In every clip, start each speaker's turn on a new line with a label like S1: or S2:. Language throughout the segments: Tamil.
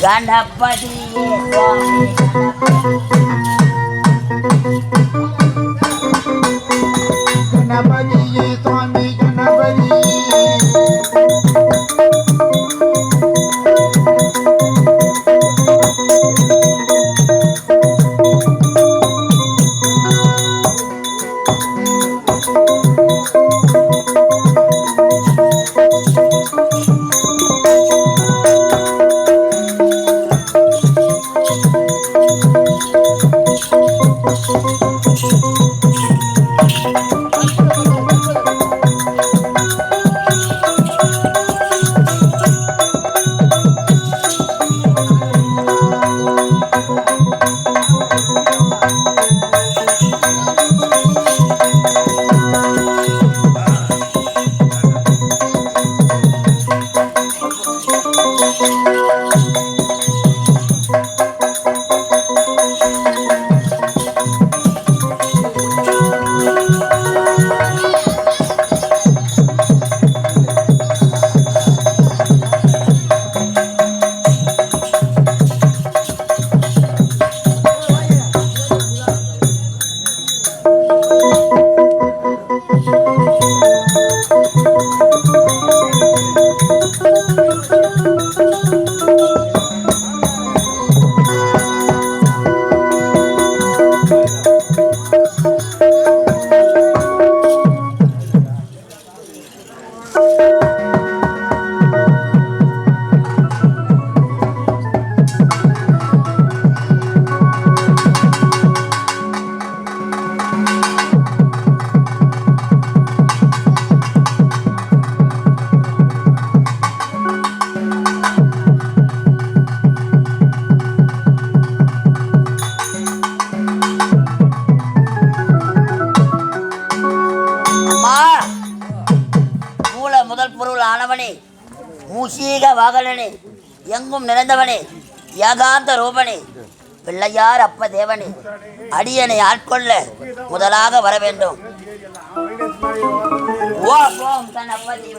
S1: கணபதி சுவாமி
S2: கணபதியே சுவாமி கணபதியே
S1: மூஷீக வாகனனே, எங்கும் நிறைந்தவனே, ஏகாந்த ரூபனே, பிள்ளையார் அப்ப தேவனே, அடியனை ஆட்கொள்ள முதலாக வர வேண்டும். ஓம் கணபதி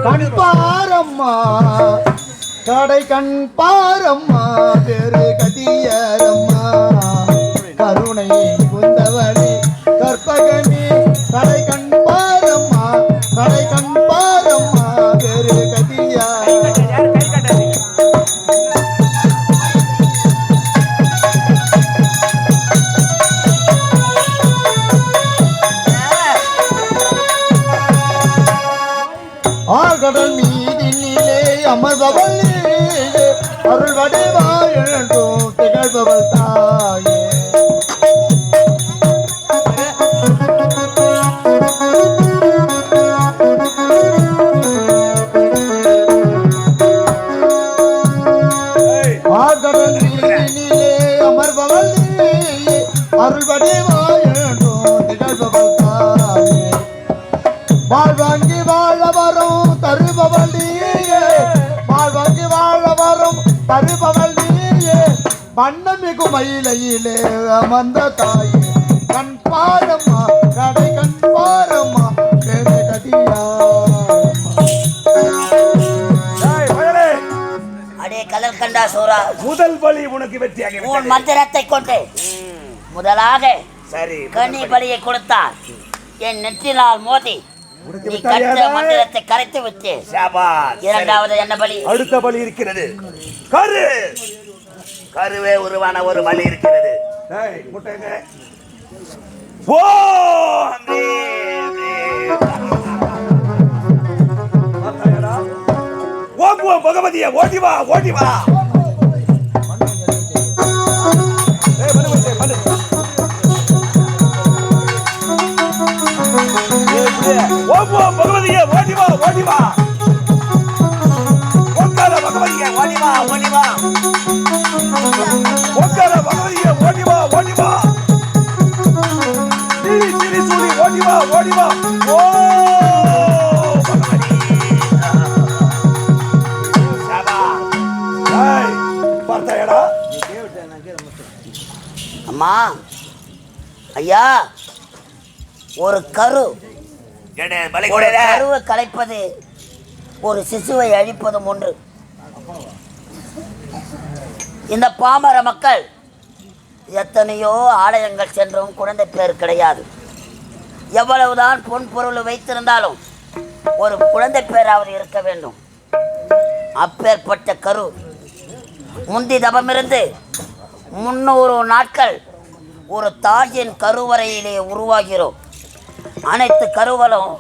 S2: கண்பாரம்மா கடை கண்பாரம்மா பெரு கதியரம்மா கருணை குந்தவளி கற்பகனி கடை கண்பாரம்மா பெரு கதியா கடல் மீ அமர்பவள் நீயே அருள் வடிவாய் என்றும் திகழ்பவள் தாயே அமர்பவள் நீயே அருள் வடிவாய் என்றும் திகழ்பவள் தாயே வாழ்வாங்கி வாழ வரும் தருபவள் நீயே வாழ்வாங்கி வாழ வரும் தருபவள் நீயே வண்ணமிகு மயிலையிலே அமர்ந்த தாயே கண் பாரம்மா கடை கண் பாரம்மா பேரை கதியா
S1: அடே கலர் கண்டா சோரா
S3: முதல் பலி உனக்கு வெற்றியாகி
S1: உன் மந்திரத்தை கொண்டு முதலாக
S3: சரி
S1: கனி பலியை கொடுத்தார் என் நெற்றினால் மோதி நீ கட்ட மந்திரத்தை கரைத்து விட்டு இரண்டாவது என்ன பலி
S3: அடுத்த பலி இருக்கிறது கரு கருவே உருவான ஒரு பலி இருக்கிறது முட்டைங்க ஓ ஓம் பகவதியே ஓடி வா ஓடி வா ஓம் பகவதியே ஓடி வா ஓடி வா ஓங்கார பகவதியே ஓடி வா ஓடி வா ஓங்கார பகவதியே ஓடி வா ஓடி வா திரி திரி சூரி ஓடி வா ஓடி வா ஓ பகவதி சபா ஏய் பார்த்தாயடா
S1: அம்மா ஐயா ஒரு கரு கருவை கலைப்பது ஒரு சிசுவை அழிப்பதும் ஒன்று. இந்த பாமர மக்கள் எத்தனையோ ஆலயங்கள் சென்றும் குழந்தை பேர் கிடையாது. எவ்வளவுதான் பொன் பொருள் வைத்திருந்தாலும் ஒரு குழந்தை பேராவது இருக்க வேண்டும். அப்பேற்பட்ட கரு முந்தி தவமிருந்து 300 நாட்கள் ஒரு தாயின் கருவறையிலே உருவாகிறோம். அனைத்து கருவலும்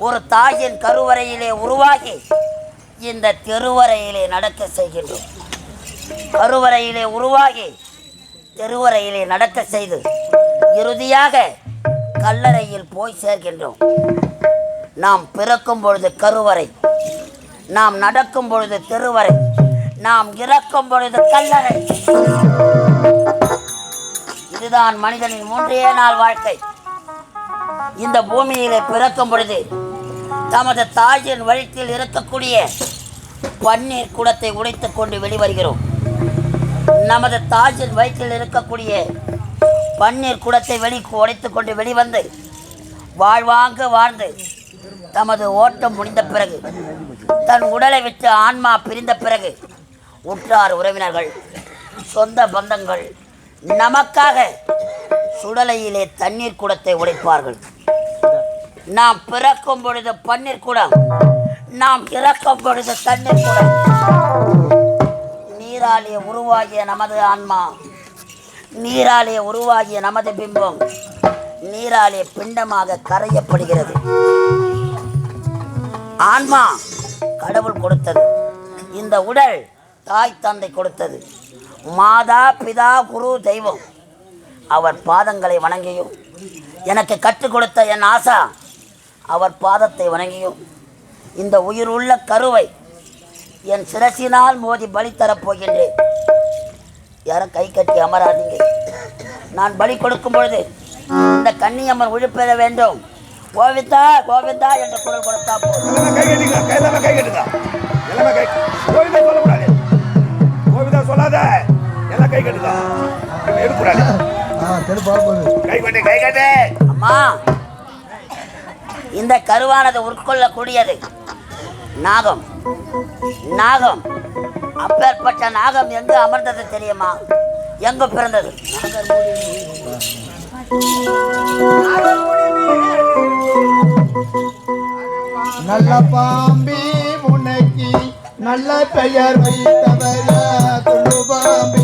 S1: ஒரு தாயின் கருவறையிலே உருவாகி இந்த தெருவறையிலே நடக்க செய்கின்றோம். கருவறையிலே உருவாகி தெருவறையிலே நடக்க செய்து இறுதியாக கல்லறையில் போய் சேர்கின்றோம். நாம் பிறக்கும் பொழுது கருவறை, நாம் நடக்கும் பொழுது தெருவறை, நாம் இறக்கும் பொழுது கல்லறை. இதுதான் மனிதனின் 3 நாள் வாழ்க்கை. இந்த பூமியிலே பிறக்கும் பொழுது தமது தாயின் வயிற்றில் இருக்கக்கூடிய பன்னீர் குடத்தை உடைத்துக் கொண்டு வெளிவருகிறோம். நமது தாயின் வயிற்றில் இருக்கக்கூடிய பன்னீர் குடத்தை உடைத்துக் கொண்டு வெளிவந்து வாழ்வாங்க வாழ்ந்து தமது ஓட்டம் முடிந்த பிறகு தன் உடலை விட்டு ஆன்மா பிரிந்த பிறகு உற்றார் உறவினர்கள் சொந்த பந்தங்கள் நமக்காக சுடலையிலே தண்ணீர் குடத்தை உடைப்பார்கள். நாம் பிறக்கும் பொழுது பன்னீர் குடம், நாம் இறக்கும் பொழுது தண்ணீர் குடம். நீராலே உருவாகிய நமது ஆன்மா, நீராலே உருவாகிய நமது பிம்பம் நீராலே பிண்டமாக கரையப்படுகிறது. ஆன்மா கடவுள் கொடுத்தது, இந்த உடல் தாய் தந்தை கொடுத்தது. மாதா பிதா குரு தெய்வம் அவர் பாதங்களை வணங்கியும் எனக்கு கற்றுக் கொடுத்த என் ஆசா அவர் பாதத்தை வணங்கியும் இந்த உயிர் உள்ள கருவை என் சிரசினால் மோதி பலி தரப்போகின்றேன். யாரும் கை கட்டி அமராதீங்க. நான் பலி கொடுக்கும் பொழுது இந்த கன்னியம்மன் உழுப்பெற வேண்டும். கோவிந்தா கோவிந்தா என்ற குரல் கொடுத்தா போதும்.
S3: சொல்லாத எல்லாம் கை கட்டுதா
S1: அம்மா, இந்த கருவானது உட்கொள்ளக்கூடியது நாகம். நாகம் அப்பேற்பட்ட நாகம் எங்கு அமர்ந்தது தெரியுமா? எங்கு பிறந்தது?
S2: நல்ல பாம்பி உனக்கு நல்ல பெயர் வைத்தவரா துள்ளு பாம்பி.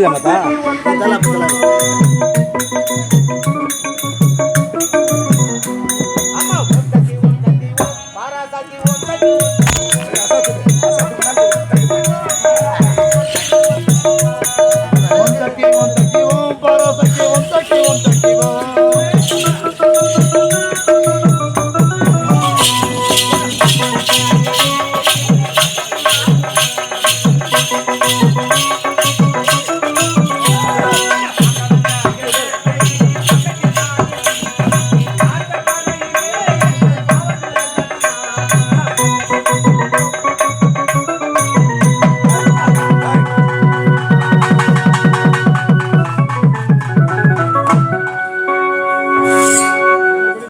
S3: புரியல மச்சான்